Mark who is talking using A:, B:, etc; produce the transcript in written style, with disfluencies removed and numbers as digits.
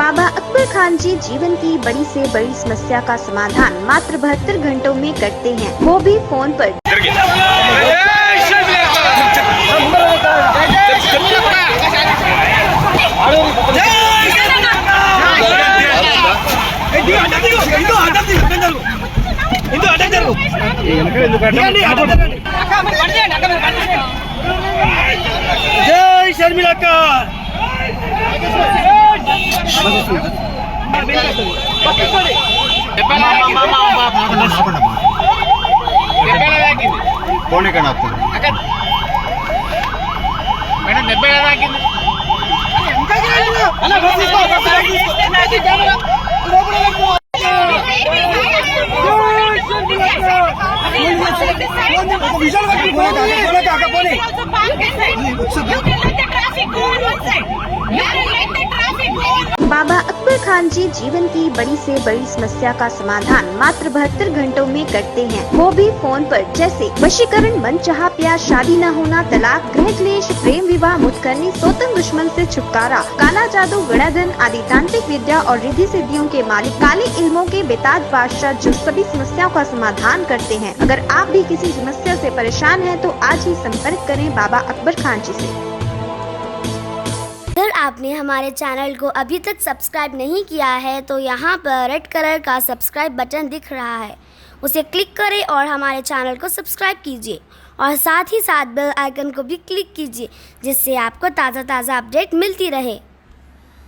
A: बाबा अकबर खान जी जीवन की बड़ी से बड़ी समस्या का समाधान मात्र 72 घंटों में करते हैं, वो भी फोन पर।
B: जय शर्मिला का
C: कौन है कना
B: मैडम 70
A: बाबा अकबर खान जी जीवन की बड़ी से बड़ी समस्या का समाधान मात्र 72 घंटों में करते हैं, वो भी फोन पर। जैसे वशीकरण, मनचाहा प्यार, शादी न होना, तलाक, गृह क्लेश, प्रेम विवाह, मुतकरनी, सोतन दुश्मन से छुटकारा, काला जादू, गणाधन आदि तांत्रिक विद्या और रिद्धि सिद्धियों के मालिक काले इल्मों के बेताज बादशाह जो सभी समस्याओं का समाधान करते हैं। अगर आप भी किसी समस्या से परेशान हैं तो आज ही संपर्क करें बाबा अकबर खान जी से।
D: अगर आपने हमारे चैनल को अभी तक सब्सक्राइब नहीं किया है तो यहाँ पर रेड कलर का सब्सक्राइब बटन दिख रहा है, उसे क्लिक करें और हमारे चैनल को सब्सक्राइब कीजिए और साथ ही साथ बेल आइकन को भी क्लिक कीजिए, जिससे आपको ताज़ा अपडेट मिलती रहे।